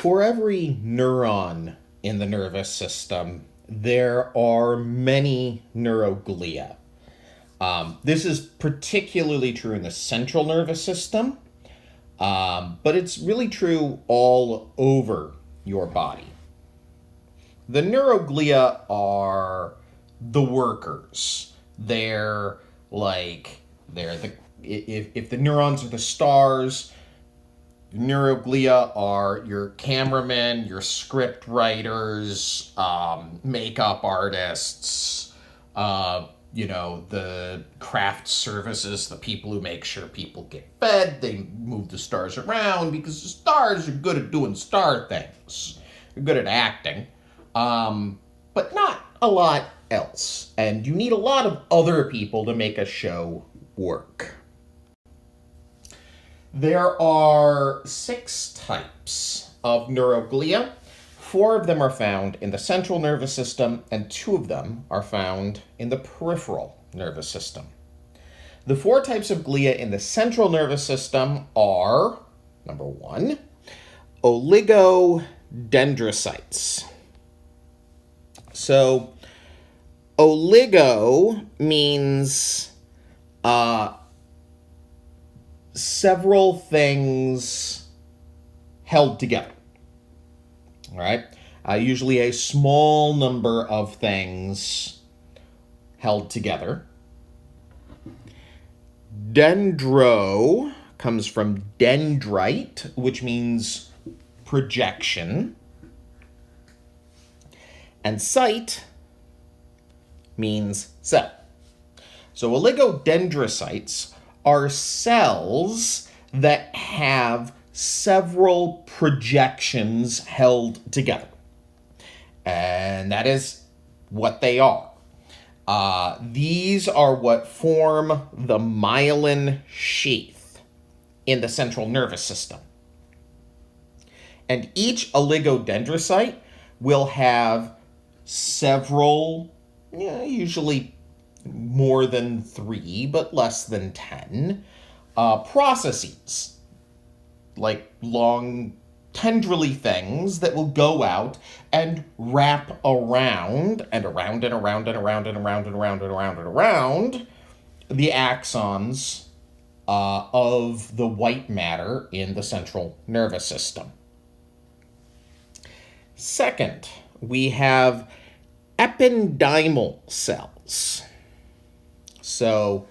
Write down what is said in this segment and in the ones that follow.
For every neuron in the nervous system, there are many neuroglia. This is particularly true in the central nervous system, but it's really true all over your body. The neuroglia are the workers. They're if the neurons are the stars, neuroglia are your cameramen, your script writers, makeup artists, the craft services, the people who make sure people get fed. They move the stars around because the stars are good at doing star things. They're good at acting, but not a lot else. And you need a lot of other people to make a show work. There are 6 types of neuroglia. 4 of them are found in the central nervous system, and 2 of them are found in the peripheral nervous system. The 4 types of glia in the central nervous system are, number 1, oligodendrocytes. So, oligo means several things held together. All right? Usually a small number of things held together. Dendro comes from dendrite, which means projection. And cyte means cell. So oligodendrocytes are cells that have several projections held together. And that is what they are. These are what form the myelin sheath in the central nervous system. And each oligodendrocyte will have several, usually more than 3, but less than 10, processes, like long tendrily things that will go out and wrap around and around and around and around and around and around and around and around the axons of the white matter in the central nervous system. Second, we have ependymal cells. So,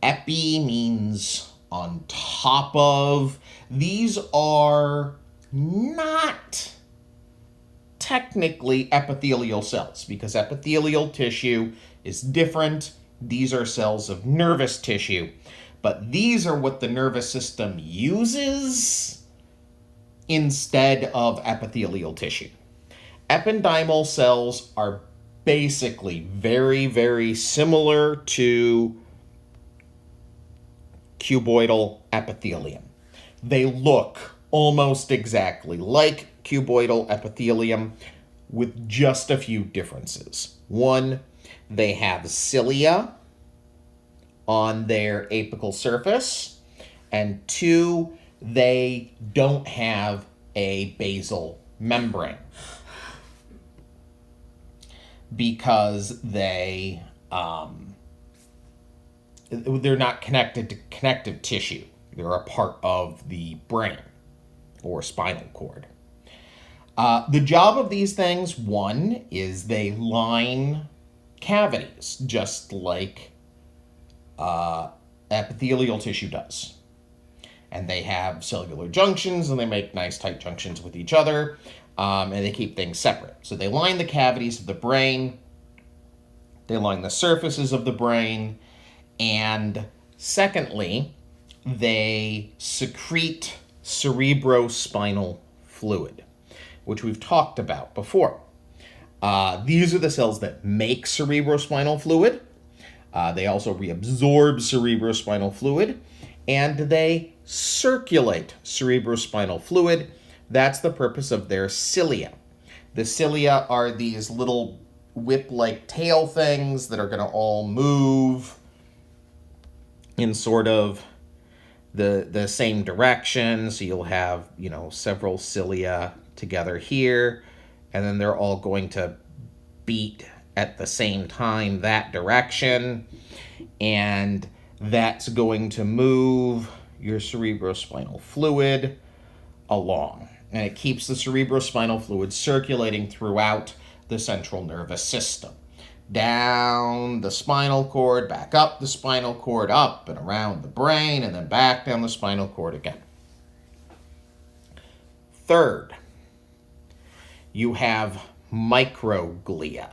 epi means on top of. These are not technically epithelial cells because epithelial tissue is different. These are cells of nervous tissue, but these are what the nervous system uses instead of epithelial tissue. Ependymal cells are basically very, very similar to cuboidal epithelium. They look almost exactly like cuboidal epithelium with just a few differences. 1, they have cilia on their apical surface, and 2, they don't have a basal membrane because they're not connected to connective tissue. They're a part of the brain or spinal cord. The job of these things, 1, is they line cavities, just like epithelial tissue does. And they have cellular junctions, and they make nice tight junctions with each other, and they keep things separate. So they line the cavities of the brain, they line the surfaces of the brain, and secondly, they secrete cerebrospinal fluid, which we've talked about before. These are the cells that make cerebrospinal fluid. They also reabsorb cerebrospinal fluid, and they circulate cerebrospinal fluid. That's the purpose of their cilia. The cilia are these little whip-like tail things that are going to all move in sort of the same direction. So you'll have, several cilia together here, and then they're all going to beat at the same time that direction, and that's going to move your cerebrospinal fluid along. And it keeps the cerebrospinal fluid circulating throughout the central nervous system. Down the spinal cord, back up the spinal cord, up and around the brain, and then back down the spinal cord again. Third, you have microglia.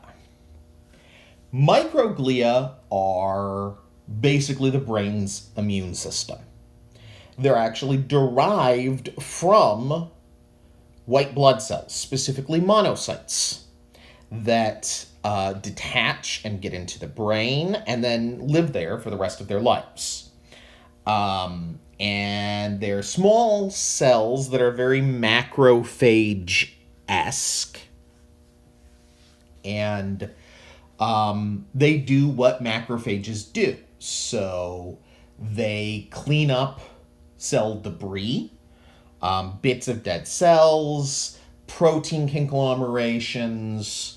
Microglia are basically the brain's immune system. They're actually derived from white blood cells, specifically monocytes, that detach and get into the brain and then live there for the rest of their lives. And they're small cells that are very macrophage-esque. And they do what macrophages do. So they clean up cell debris, bits of dead cells, protein conglomerations,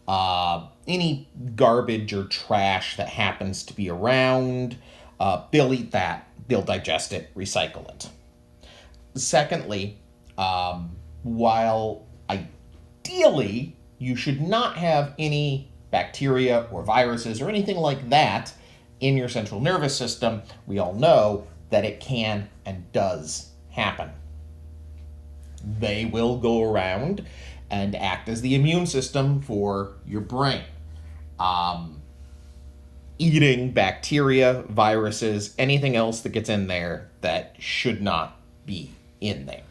any garbage or trash that happens to be around. They'll eat that, they'll digest it, recycle it. Secondly, while ideally you should not have any bacteria or viruses or anything like that in your central nervous system, we all know that it can and does happen. They will go around and act as the immune system for your brain. Eating bacteria, viruses, anything else that gets in there that should not be in there.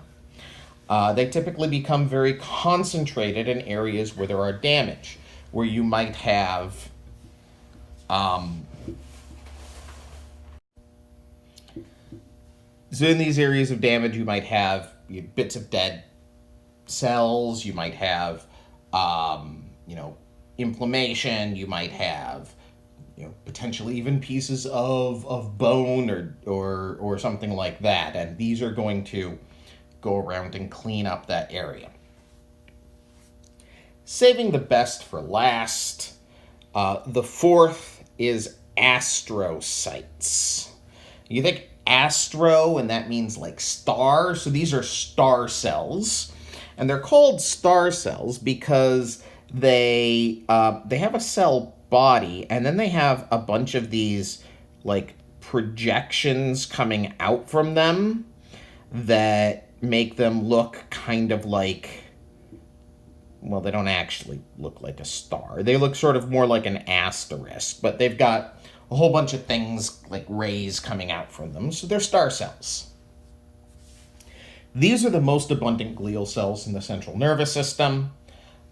They typically become very concentrated in areas where there are damage, where you might have so in these areas of damage, you might have bits of dead cells, you might have inflammation, you might have potentially even pieces of bone or something like that, and these are going to go around and clean up that area. Saving the best for last, the fourth is astrocytes. You think astro, and that means like star, so these are star cells, and they're called star cells because they have a cell body, and then they have a bunch of these like projections coming out from them that make them look kind of like, well, they don't actually look like a star. They look sort of more like an asterisk, but they've got a whole bunch of things like rays coming out from them, so they're star cells. These are the most abundant glial cells in the central nervous system.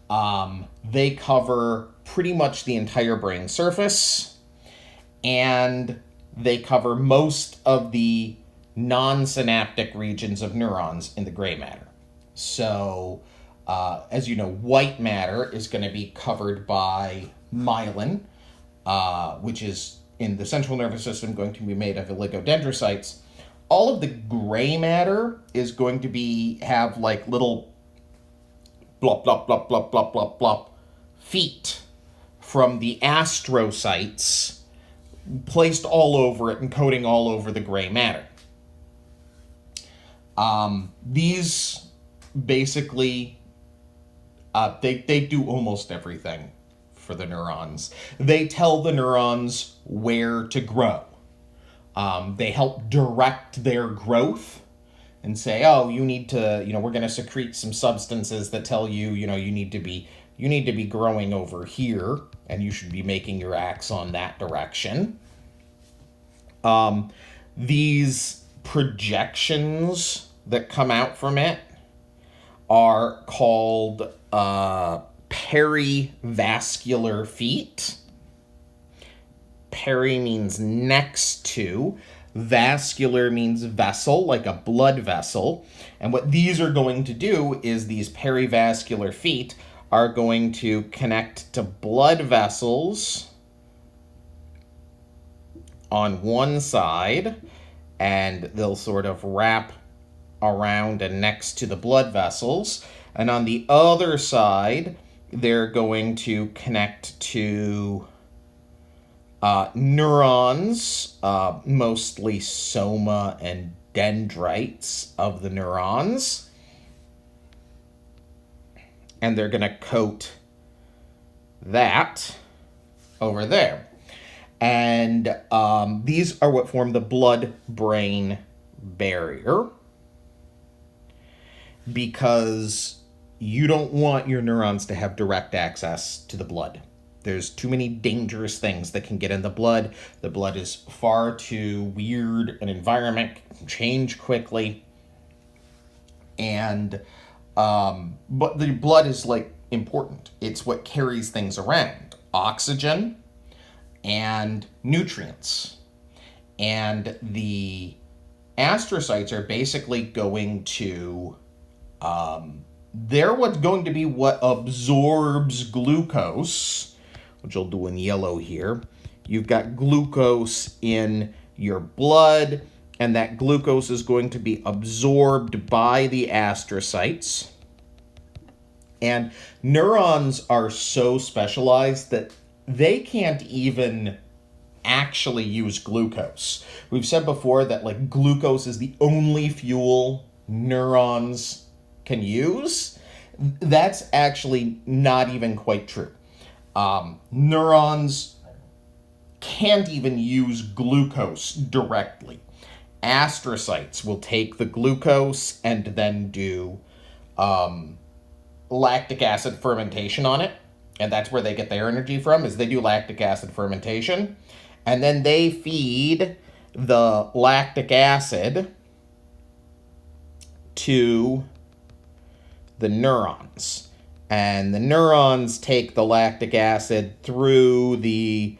They cover pretty much the entire brain surface, and they cover most of the non-synaptic regions of neurons in the gray matter. So, as you know, white matter is going to be covered by myelin, which is in the central nervous system going to be made of oligodendrocytes. All of the gray matter is going to have like little blop, blop, blop, blop, blop, blop, blop feet from the astrocytes placed all over it and coating all over the gray matter. These basically, they do almost everything for the neurons. They tell the neurons where to grow. They help direct their growth and say, oh, you need to, we're going to secrete some substances that tell you, you need to be growing over here, and you should be making your axon that direction. These projections that come out from it are called perivascular feet. Peri means next to. Vascular means vessel, like a blood vessel. And what these are going to do is these perivascular feet are going to connect to blood vessels on one side, and they'll sort of wrap around and next to the blood vessels, And on the other side, they're going to connect to neurons, mostly soma and dendrites of the neurons. And they're going to coat that over there. And these are what form the blood-brain barrier, because you don't want your neurons to have direct access to the blood. There's too many dangerous things that can get in the blood. The blood is far too weird an environment, can change quickly. And, but the blood is like important. It's what carries things around. Oxygen and nutrients. And the astrocytes are basically going to, they're what's going to be what absorbs glucose, which I'll do in yellow here. You've got glucose in your blood, and that glucose is going to be absorbed by the astrocytes. And neurons are so specialized that they can't even actually use glucose. We've said before that like glucose is the only fuel neurons can use. That's actually not even quite true. Neurons can't even use glucose directly. Astrocytes will take the glucose and then do lactic acid fermentation on it. And that's where they get their energy from, is they do lactic acid fermentation. And then they feed the lactic acid to the neurons. And the neurons take the lactic acid through the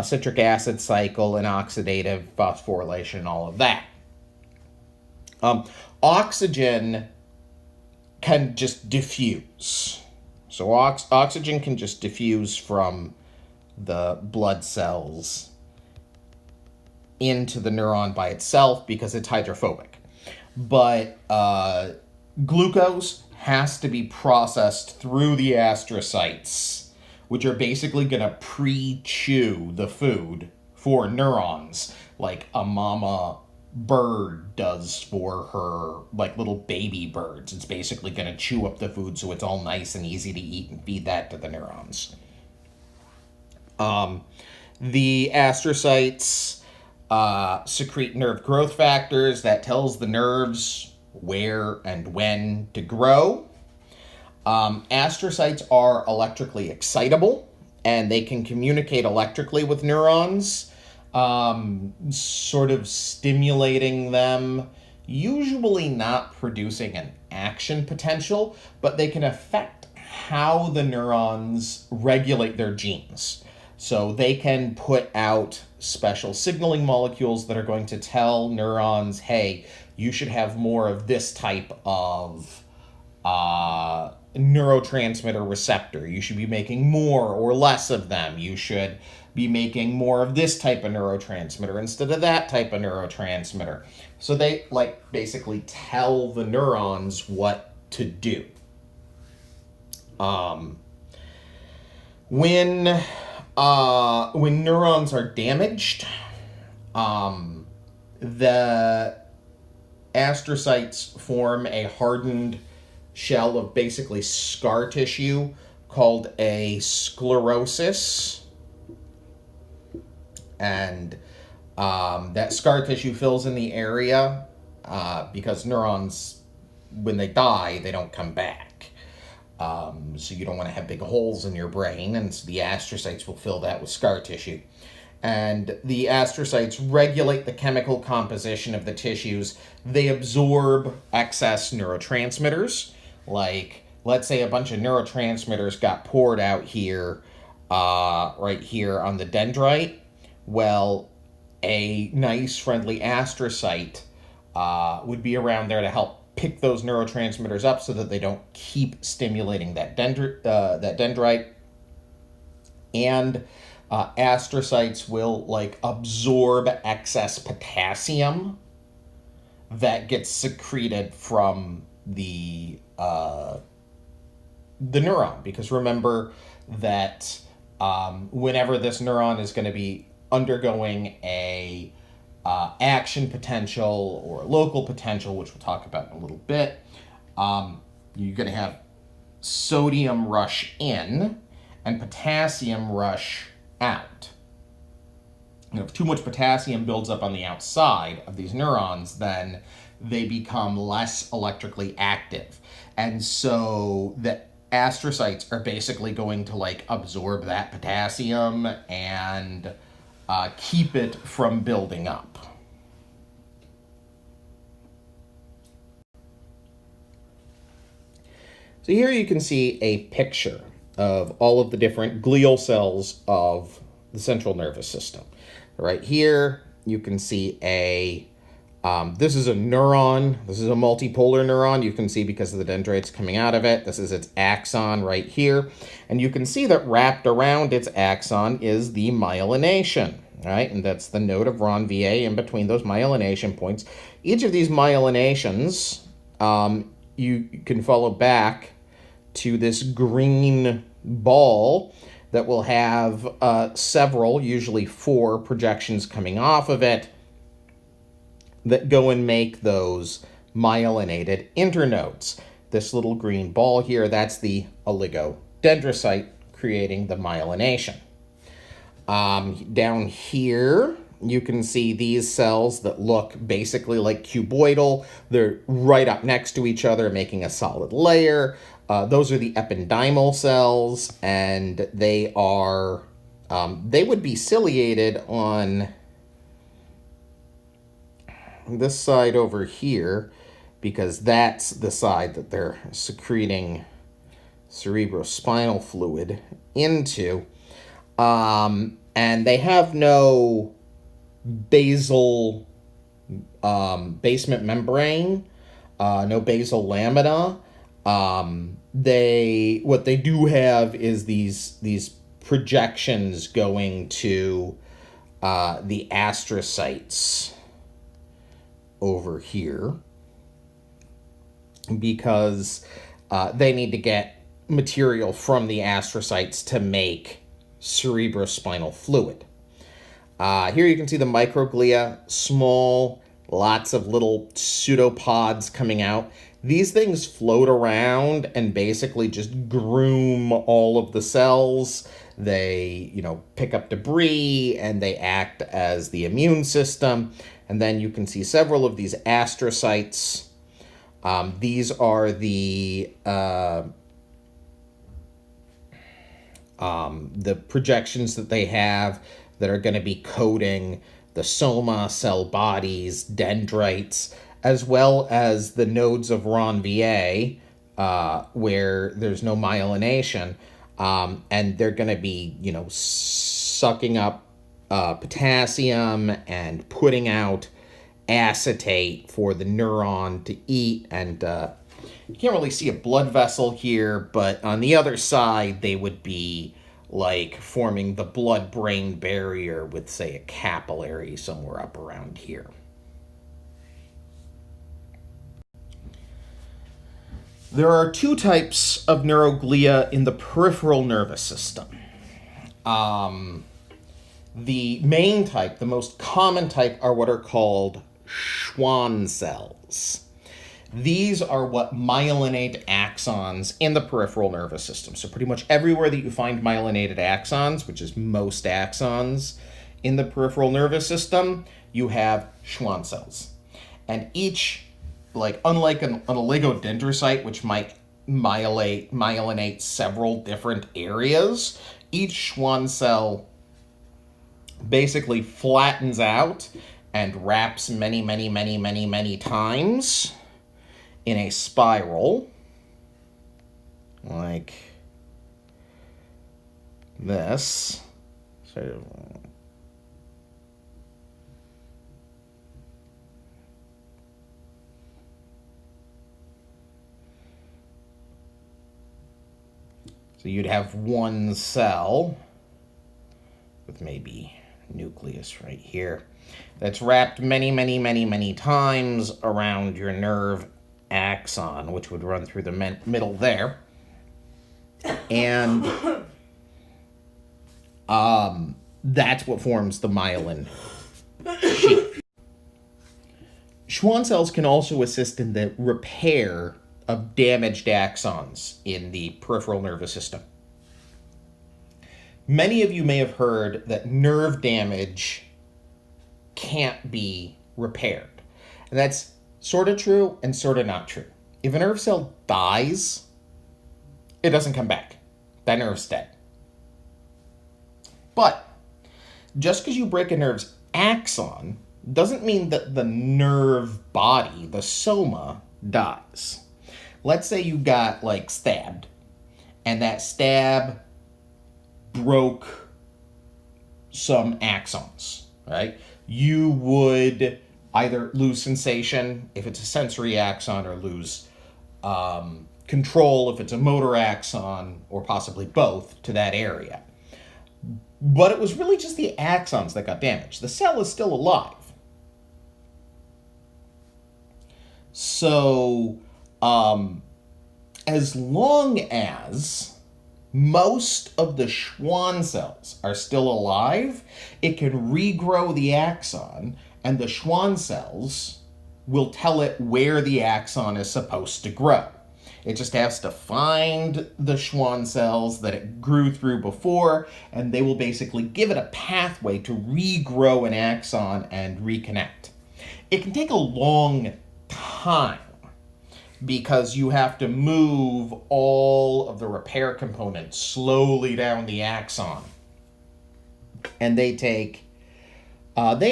citric acid cycle and oxidative phosphorylation and all of that. Oxygen can just diffuse. So oxygen can just diffuse from the blood cells into the neuron by itself because it's hydrophobic. But glucose has to be processed through the astrocytes, which are basically going to pre-chew the food for neurons, like a mama bird does for her like little baby birds. It's basically going to chew up the food so it's all nice and easy to eat and feed that to the neurons. The astrocytes secrete nerve growth factors that tells the nerves where and when to grow. Astrocytes are electrically excitable, and they can communicate electrically with neurons, sort of stimulating them, usually not producing an action potential, but they can affect how the neurons regulate their genes. So they can put out special signaling molecules that are going to tell neurons, hey, you should have more of this type of neurotransmitter receptor. You should be making more or less of them. You should be making more of this type of neurotransmitter instead of that type of neurotransmitter. So they like basically tell the neurons what to do. When neurons are damaged, the astrocytes form a hardened shell of basically scar tissue called a sclerosis. And that scar tissue fills in the area because neurons, when they die, they don't come back. So you don't want to have big holes in your brain, and so the astrocytes will fill that with scar tissue. And the astrocytes regulate the chemical composition of the tissues. They absorb excess neurotransmitters. Like, let's say a bunch of neurotransmitters got poured out here, right here on the dendrite. Well, a nice, friendly astrocyte would be around there to help pick those neurotransmitters up so that they don't keep stimulating that dendrite. And astrocytes will like absorb excess potassium that gets secreted from the the neuron, because remember that whenever this neuron is going to be undergoing a action potential or local potential, which we'll talk about in a little bit, you're going to have sodium rush in and potassium rush out. And if too much potassium builds up on the outside of these neurons, then they become less electrically active. And so the astrocytes are basically going to like absorb that potassium and keep it from building up. So here you can see a picture of all of the different glial cells of the central nervous system. Right here, you can see this is a neuron. This is a multipolar neuron. You can see because of the dendrites coming out of it. This is its axon right here. And you can see that wrapped around its axon is the myelination, right? And that's the node of Ron VA in between those myelination points. Each of these myelinations, you can follow back to this green ball that will have several, usually 4 projections coming off of it that go and make those myelinated internodes. This little green ball here, that's the oligodendrocyte creating the myelination. Down here, you can see these cells that look basically like cuboidal. They're right up next to each other, making a solid layer. Those are the ependymal cells, and they are, they would be ciliated on this side over here, because that's the side that they're secreting cerebrospinal fluid into. And they have no basal basement membrane, no basal lamina. What they do have is these projections going to the astrocytes over here, because they need to get material from the astrocytes to make cerebrospinal fluid. Here you can see the microglia, small, lots of little pseudopods coming out. These things float around and basically just groom all of the cells. They, pick up debris and they act as the immune system. And then you can see several of these astrocytes. These are the projections that they have that are going to be coding the soma, cell bodies, dendrites, as well as the nodes of Ron VA, where there's no myelination, and they're going to be, sucking up potassium and putting out acetate for the neuron to eat. And you can't really see a blood vessel here, but on the other side, they would be like forming the blood-brain barrier with, say, a capillary somewhere up around here. There are 2 types of neuroglia in the peripheral nervous system. The main type, the most common type, are what are called Schwann cells. These are what myelinate axons in the peripheral nervous system. So pretty much everywhere that you find myelinated axons, which is most axons in the peripheral nervous system, you have Schwann cells. And each, unlike an oligodendrocyte, which might myelinate several different areas, each Schwann cell basically flattens out and wraps many, many, many, many, many times in a spiral, like this. So you'd have one cell with maybe nucleus right here that's wrapped many, many, many, many times around your nerve axon, which would run through the middle there. And that's what forms the myelin sheath. Schwann cells can also assist in the repair of damaged axons in the peripheral nervous system. Many of you may have heard that nerve damage can't be repaired. And that's sort of true and sort of not true. If a nerve cell dies, it doesn't come back. That nerve's dead. But just because you break a nerve's axon doesn't mean that the nerve body, the soma, dies. Let's say you got stabbed, and that stab broke some axons, right? You would either lose sensation if it's a sensory axon, or lose control if it's a motor axon, or possibly both to that area. But it was really just the axons that got damaged. The cell is still alive. So, as long as most of the Schwann cells are still alive, it can regrow the axon, and the Schwann cells will tell it where the axon is supposed to grow. It just has to find the Schwann cells that it grew through before, and they will basically give it a pathway to regrow an axon and reconnect. It can take a long time because you have to move all of the repair components slowly down the axon. And they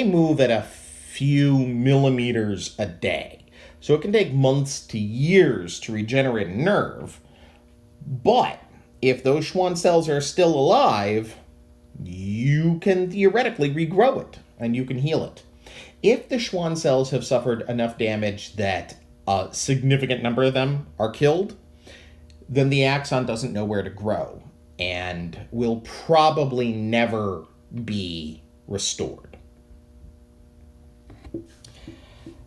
move at a few millimeters a day. So it can take months to years to regenerate a nerve. But if those Schwann cells are still alive, you can theoretically regrow it and you can heal it. If the Schwann cells have suffered enough damage that a significant number of them are killed, then the axon doesn't know where to grow and will probably never be restored.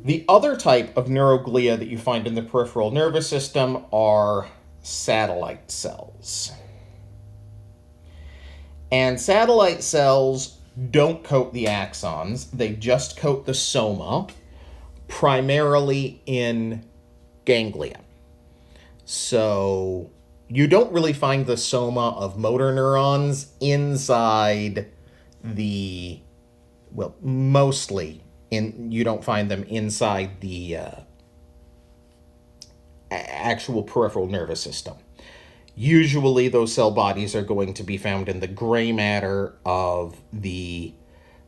The other type of neuroglia that you find in the peripheral nervous system are satellite cells. And satellite cells don't coat the axons, they just coat the soma, primarily in ganglia. So you don't really find the soma of motor neurons inside the, you don't find them inside the actual peripheral nervous system. Usually those cell bodies are going to be found in the gray matter of the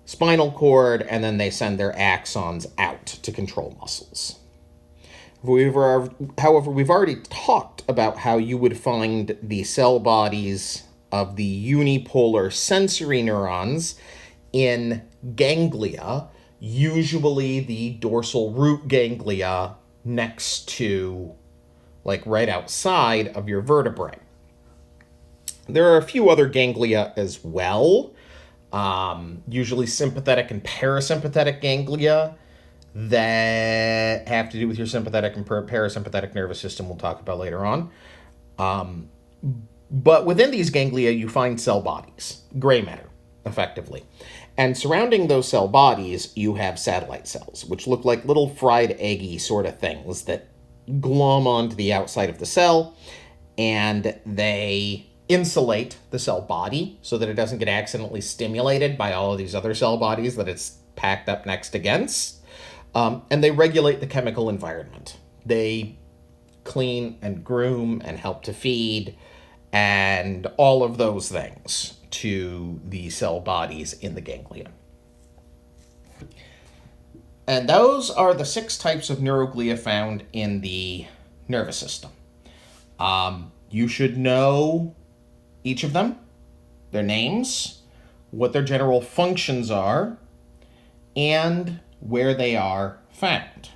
spinal cord, and then they send their axons out to control muscles. However, we've already talked about how you would find the cell bodies of the unipolar sensory neurons in ganglia, usually the dorsal root ganglia next to, right outside of your vertebrae. There are a few other ganglia as well, usually sympathetic and parasympathetic ganglia that have to do with your sympathetic and parasympathetic nervous system we'll talk about later on. But within these ganglia, you find cell bodies, gray matter, effectively. And surrounding those cell bodies, you have satellite cells, which look like little fried eggy sort of things that glom onto the outside of the cell, and they insulate the cell body so that it doesn't get accidentally stimulated by all of these other cell bodies that it's packed up next against. And they regulate the chemical environment. They clean and groom and help to feed and all of those things to the cell bodies in the ganglia. And those are the 6 types of neuroglia found in the nervous system. You should know each of them, their names, what their general functions are, and where they are found.